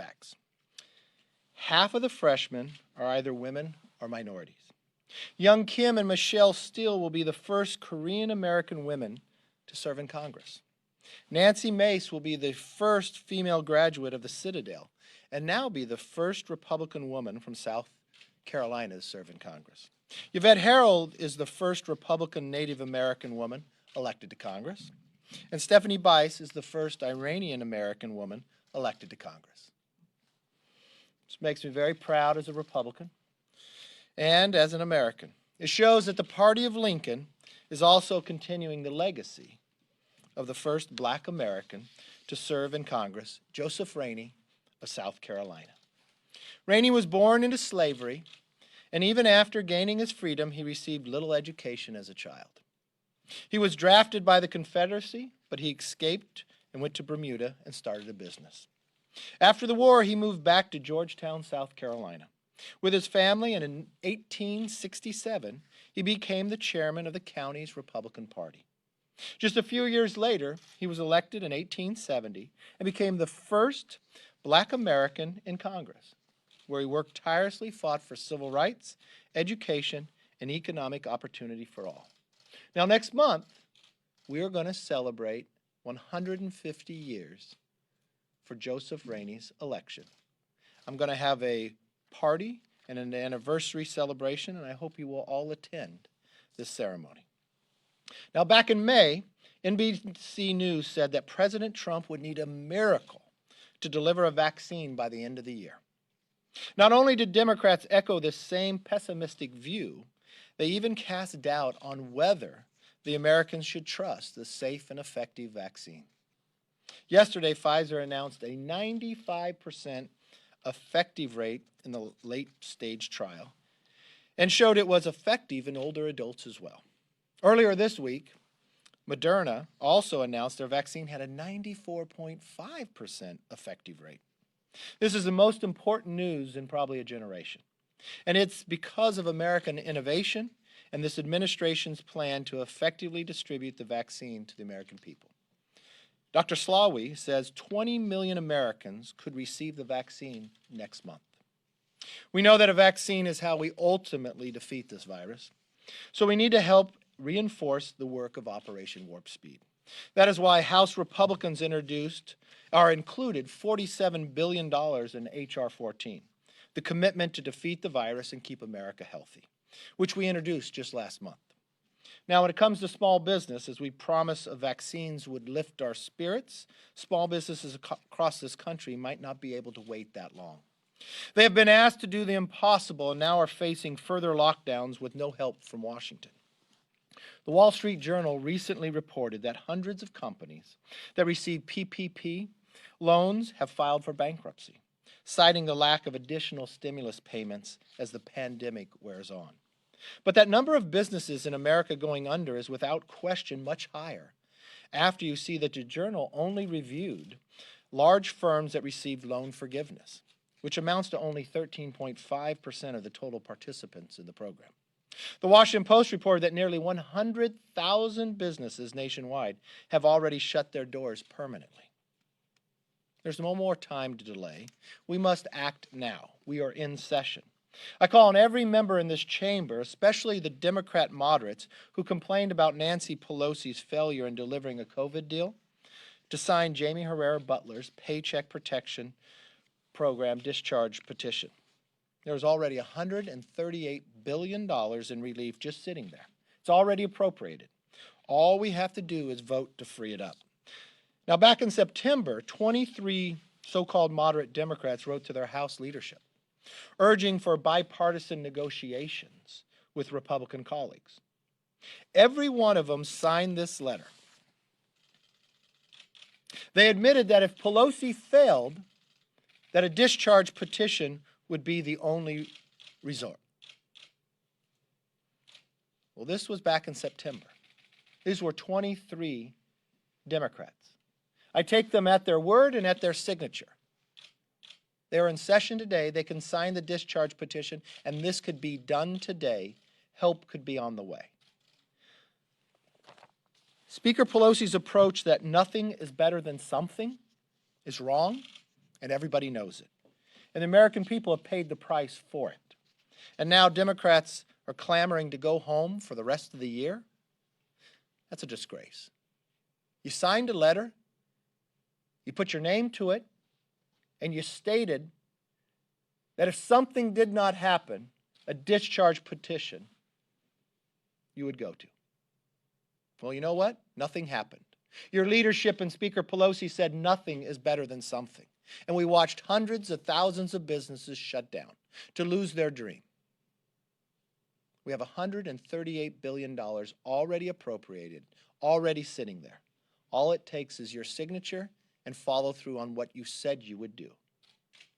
facts. Half of the freshmen are either women or minorities. Young Kim and Michelle Steele will be the first Korean-American women to serve in Congress. Nancy Mace will be the first female graduate of the Citadel and now be the first Republican woman from South Carolina to serve in Congress. Yvette Harold is the first Republican Native American woman elected to Congress. And Stephanie Bice is the first Iranian American woman elected to Congress. This makes me very proud as a Republican and as an American. It shows that the party of Lincoln is also continuing the legacy of the first black American to serve in Congress, Joseph Rainey of South Carolina. Rainey was born into slavery, and even after gaining his freedom, he received little education as a child. He was drafted by the Confederacy, but he escaped and went to Bermuda and started a business. After the war, he moved back to Georgetown, South Carolina, with his family, and in 1867, he became the chairman of the county's Republican Party. Just a few years later, he was elected in 1870 and became the first black American in Congress, where he worked tirelessly, fought for civil rights, education, and economic opportunity for all. Now, next month, we are going to celebrate 150 years for Joseph Rainey's election. I'm going to have a party and an anniversary celebration, and I hope you will all attend this ceremony. Now, back in May, NBC News said that President Trump would need a miracle to deliver a vaccine by the end of the year. Not only did Democrats echo this same pessimistic view, they even cast doubt on whether the Americans should trust the safe and effective vaccine. Yesterday, Pfizer announced a 95% effective rate in the late-stage trial and showed it was effective in older adults as well. Earlier this week, Moderna also announced their vaccine had a 94.5% effective rate. This is the most important news in probably a generation. And it's because of American innovation and this administration's plan to effectively distribute the vaccine to the American people. Dr. Slawi says 20 million Americans could receive the vaccine next month. We know that a vaccine is how we ultimately defeat this virus, so we need to help reinforce the work of Operation Warp Speed. That is why House Republicans included $47 billion in H.R. 14, the commitment to defeat the virus and keep America healthy, which we introduced just last month. Now, when it comes to small business, as we promised vaccines would lift our spirits, small businesses across this country might not be able to wait that long. They have been asked to do the impossible and now are facing further lockdowns with no help from Washington. The Wall Street Journal recently reported that hundreds of companies that received PPP loans have filed for bankruptcy, citing the lack of additional stimulus payments as the pandemic wears on. But that number of businesses in America going under is without question much higher after you see that the Journal only reviewed large firms that received loan forgiveness, which amounts to only 13.5% of the total participants in the program. The Washington Post reported that nearly 100,000 businesses nationwide have already shut their doors permanently. There's no more time to delay. We must act now. We are in session. I call on every member in this chamber, especially the Democrat moderates who complained about Nancy Pelosi's failure in delivering a COVID deal, to sign Jamie Herrera Butler's Paycheck Protection Program discharge petition. There's already $138 billion in relief just sitting there. It's already appropriated. All we have to do is vote to free it up. Now, back in September, 23 so-called moderate Democrats wrote to their House leadership, urging for bipartisan negotiations with Republican colleagues. Every one of them signed this letter. They admitted that if Pelosi failed, that a discharge petition would be the only resort. Well, this was back in September. These were 23 Democrats. I take them at their word and at their signature. They're in session today. They can sign the discharge petition, and this could be done today. Help could be on the way. Speaker Pelosi's approach that nothing is better than something is wrong and everybody knows it. And the American people have paid the price for it. And now Democrats are clamoring to go home for the rest of the year. That's a disgrace. You signed a letter, you put your name to it, and you stated that if something did not happen, a discharge petition you would go to. Well, you know what? Nothing happened. Your leadership and Speaker Pelosi said nothing is better than something. And we watched hundreds of thousands of businesses shut down to lose their dream. We have $138 billion already appropriated, already sitting there. All it takes is your signature and follow through on what you said you would do.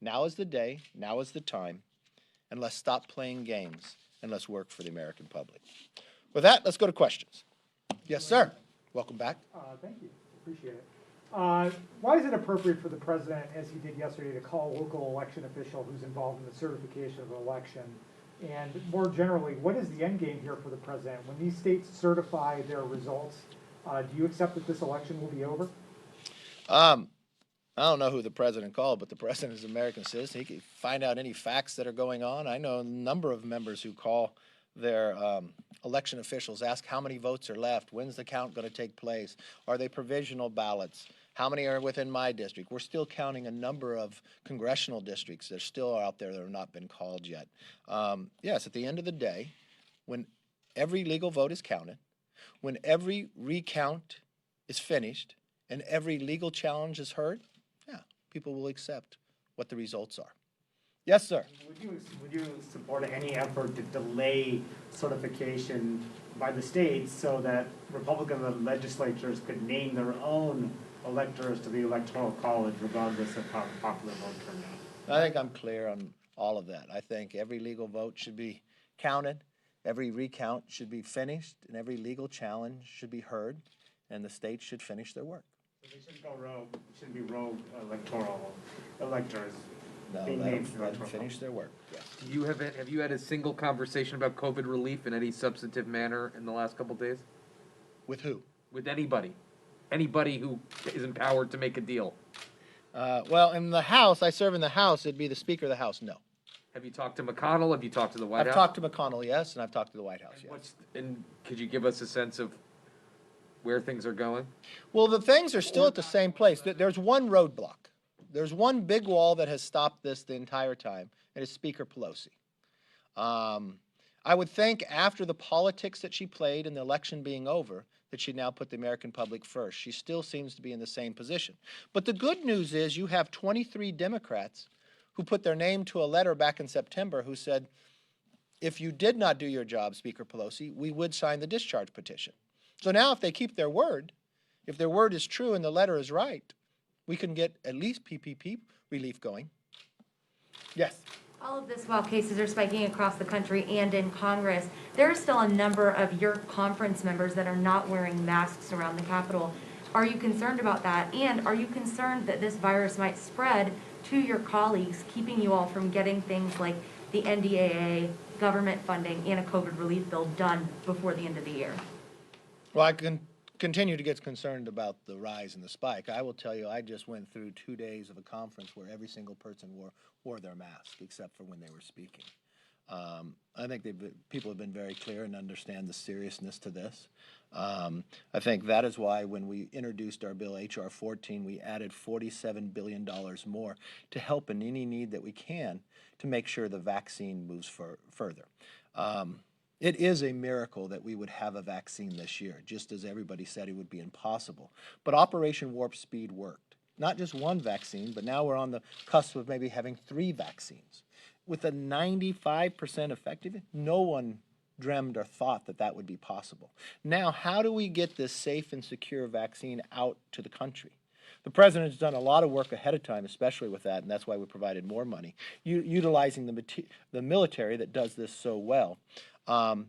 Now is the day, now is the time, and let's stop playing games and let's work for the American public. With that, let's go to questions. Yes, sir. Welcome back. Thank you. Appreciate it. Why is it appropriate for the president, as he did yesterday, to call a local election official who's involved in the certification of an election? And more generally, what is the end game here for the president? When these states certify their results, do you accept that this election will be over? I don't know who the president called, but the president is an American citizen. He can find out any facts that are going on. I know a number of members who call their election officials, ask how many votes are left, when's the count going to take place, are they provisional ballots, how many are within my district. We're still counting a number of congressional districts that are still out there that have not been called yet. Yes, at the end of the day, when every legal vote is counted, when every recount is finished, and every legal challenge is heard, yeah, people will accept what the results are. Yes, sir. Would you support any effort to delay certification by the states so that Republican legislatures could name their own electors to the Electoral College regardless of how popular vote turned out? I think I'm clear on all of that. I think every legal vote should be counted, every recount should be finished, and every legal challenge should be heard, and the states should finish their work. So they shouldn't go rogue. It shouldn't be rogue electoral electors. No, let them finish their work. Yes. Have you had a single conversation about COVID relief in any substantive manner in the last couple of days? With who? With anybody who is empowered to make a deal. Well, in the House, I serve in the House. It'd be the Speaker of the House. No. Have you talked to McConnell? Have you talked to the White House? I've talked to McConnell, yes, and I've talked to the White House, yes. And could you give us a sense of where things are going? Well, the things are still at the same place. There's one roadblock. There's one big wall that has stopped this the entire time, and it's Speaker Pelosi. I would think after the politics that she played in the election being over, that she'd now put the American public first. She still seems to be in the same position. But the good news is you have 23 Democrats who put their name to a letter back in September who said, if you did not do your job, Speaker Pelosi, we would sign the discharge petition. So now if they keep their word, if their word is true and the letter is right, we can get at least PPP relief going. Yes? All of this while cases are spiking across the country and in Congress. There are still a number of your conference members that are not wearing masks around the Capitol. Are you concerned about that? And are you concerned that this virus might spread to your colleagues, keeping you all from getting things like the NDAA, government funding, and a COVID relief bill done before the end of the year? Well, I can continue to get concerned about the rise in the spike. I will tell you, I just went through 2 days of a conference where every single person wore their mask, except for when they were speaking. I think people have been very clear and understand the seriousness to this. I think that is why when we introduced our bill, H.R. 14, we added $47 billion more to help in any need that we can to make sure the vaccine moves further. It is a miracle that we would have a vaccine this year, just as everybody said it would be impossible. But Operation Warp Speed worked. Not just one vaccine, but now we're on the cusp of maybe having 3 vaccines. With a 95% effectiveness, no one dreamed or thought that that would be possible. Now, how do we get this safe and secure vaccine out to the country? The president has done a lot of work ahead of time, especially with that, and that's why we provided more money, utilizing the military that does this so well. And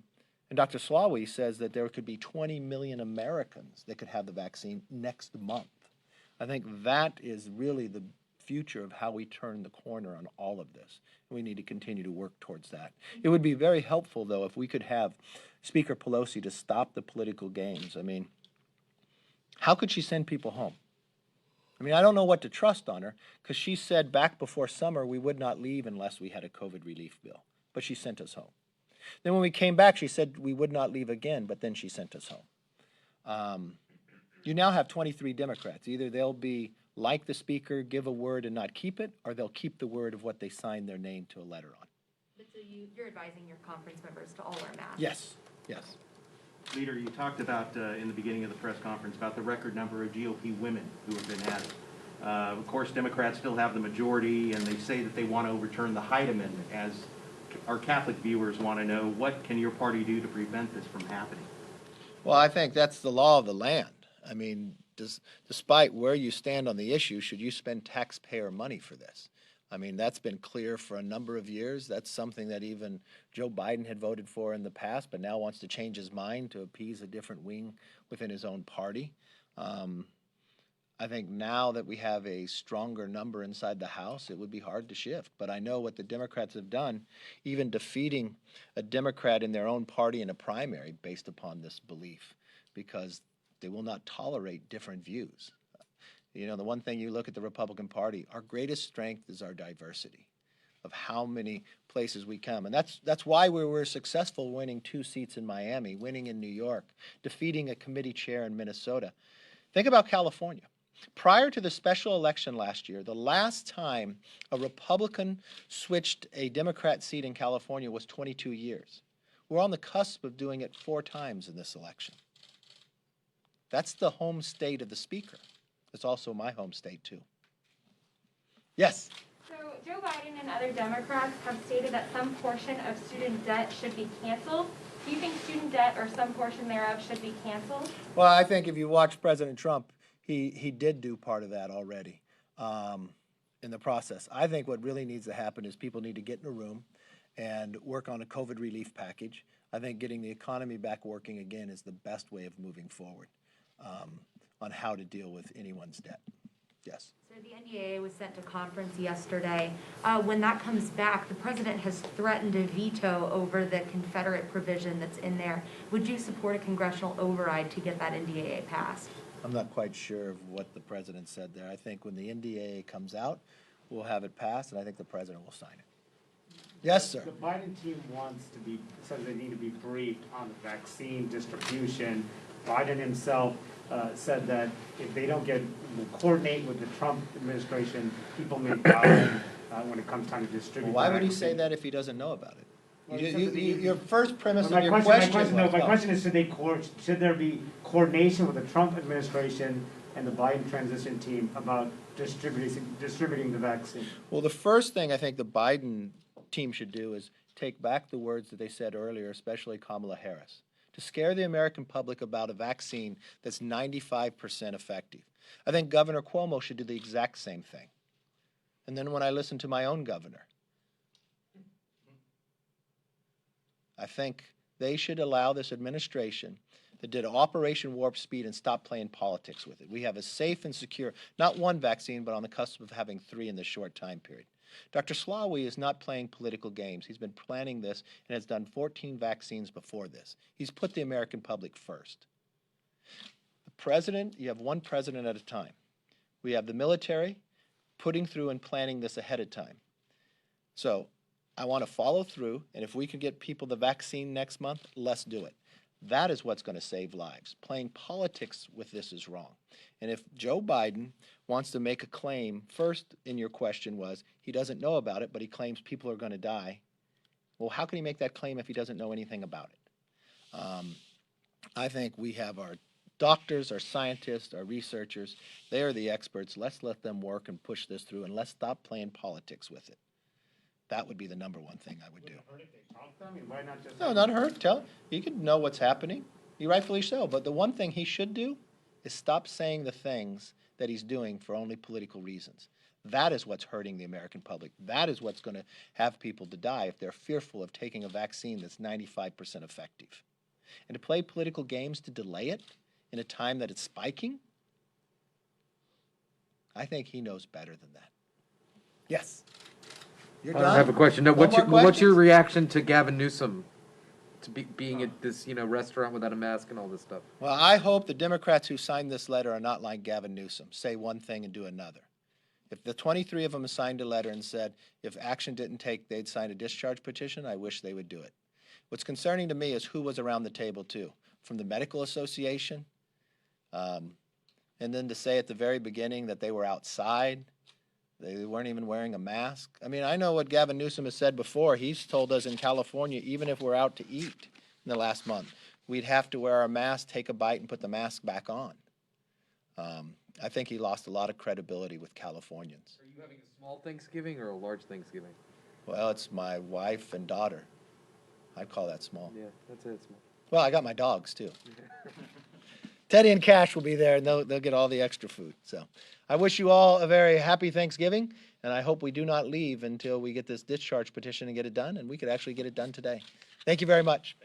Dr. Slawi says that there could be 20 million Americans that could have the vaccine next month. I think that is really the future of how we turn the corner on all of this. We need to continue to work towards that. It would be very helpful, though, if we could have Speaker Pelosi to stop the political games. I mean, how could she send people home? I mean, I don't know what to trust on her, because she said back before summer we would not leave unless we had a COVID relief bill, but she sent us home. Then when we came back, she said we would not leave again, but then she sent us home. You now have 23 Democrats. Either they'll be like the Speaker, give a word and not keep it, or they'll keep the word of what they signed their name to a letter on. But so you're advising your conference members to all wear masks? Yes, yes. Leader, you talked about, in the beginning of the press conference, about the record number of GOP women who have been added. Of course, Democrats still have the majority, and they say that they want to overturn the Hyde Amendment. As our Catholic viewers want to know, what can your party do to prevent this from happening? Well, I think that's the law of the land. I mean, despite where you stand on the issue, should you spend taxpayer money for this? I mean, that's been clear for a number of years. That's something that even Joe Biden had voted for in the past, but now wants to change his mind to appease a different wing within his own party. I think now that we have a stronger number inside the House, it would be hard to shift. But I know what the Democrats have done, even defeating a Democrat in their own party in a primary based upon this belief, because they will not tolerate different views. You know, the one thing you look at the Republican Party, our greatest strength is our diversity of how many places we come. And that's why we were successful winning 2 seats in Miami, winning in New York, defeating a committee chair in Minnesota. Think about California. Prior to the special election last year, the last time a Republican switched a Democrat seat in California was 22 years. We're on the cusp of doing it 4 times in this election. That's the home state of the Speaker. It's also my home state, too. Yes? So Joe Biden and other Democrats have stated that some portion of student debt should be canceled. Do you think student debt or some portion thereof should be canceled? Well, I think if you watch President Trump, he did do part of that already in the process. I think what really needs to happen is people need to get in a room and work on a COVID relief package. I think getting the economy back working again is the best way of moving forward on how to deal with anyone's debt. Yes. So the NDAA was sent to conference yesterday. When that comes back, the president has threatened a veto over the Confederate provision that's in there. Would you support a congressional override to get that NDAA passed? I'm not quite sure of what the president said there. I think when the NDAA comes out, we'll have it passed, and I think the president will sign it. Yes, sir. The Biden team says they need to be briefed on the vaccine distribution. Biden himself said that if they don't coordinate with the Trump administration, people may die when it comes time to distribute. Well, why would he say that if he doesn't know about it? Well, Your first premise My of your question question was, is, should there be coordination with the Trump administration and the Biden transition team about distributing the vaccine? well, the first thing I think the Biden team should do is take back the words that they said earlier, especially Kamala Harris, to scare the American public about a vaccine that's 95% effective. I think Governor Cuomo should do the exact same thing. And then when I listen to my own governor, I think they should allow this administration that did Operation Warp Speed and stop playing politics with it. We have a safe and secure, not one vaccine, but on the cusp of having 3 in this short time period. Dr. Slawi is not playing political games. He's been planning this and has done 14 vaccines before this. He's put the American public first. The president, you have one president at a time. We have the military putting through and planning this ahead of time. So I want to follow through, and if we can get people the vaccine next month, let's do it. That is what's going to save lives. Playing politics with this is wrong. And if Joe Biden wants to make a claim, first in your question was, he doesn't know about it, but he claims people are going to die. Well, how can he make that claim if he doesn't know anything about it? I think we have our doctors, our scientists, our researchers. They are the experts. Let's let them work and push this through, and let's stop playing politics with it. That would be the number one thing I would do. No, not hurt. He could know what's happening. He rightfully so. But the one thing he should do is stop saying the things that he's doing for only political reasons. That is what's hurting the American public. That is what's going to have people to die if they're fearful of taking a vaccine that's 95% effective. And to play political games to delay it in a time that it's spiking, I think he knows better than that. Yes. You're done? I have a question. No, No more what's your questions? reaction to Gavin Newsom to being at this, restaurant without a mask and all this stuff. Well, I hope the Democrats who signed this letter are not like Gavin Newsom, say one thing and do another. If the 23 of them signed a letter and said if action didn't take, they'd sign a discharge petition, I wish they would do it. What's concerning to me is who was around the table, too, from the Medical Association, and then to say at the very beginning that they were outside, they weren't even wearing a mask. I mean, I know what Gavin Newsom has said before. He's told us in California, even if we're out to eat in the last month, we'd have to wear our mask, take a bite, and put the mask back on. I think he lost a lot of credibility with Californians. Are you having a small Thanksgiving or a large Thanksgiving? Well, it's my wife and daughter. I'd call that small. Yeah, that's it. Small. Well, I got my dogs, too. Teddy and Cash will be there, and they'll get all the extra food. So I wish you all a very happy Thanksgiving, and I hope we do not leave until we get this discharge petition and get it done, and we could actually get it done today. Thank you very much.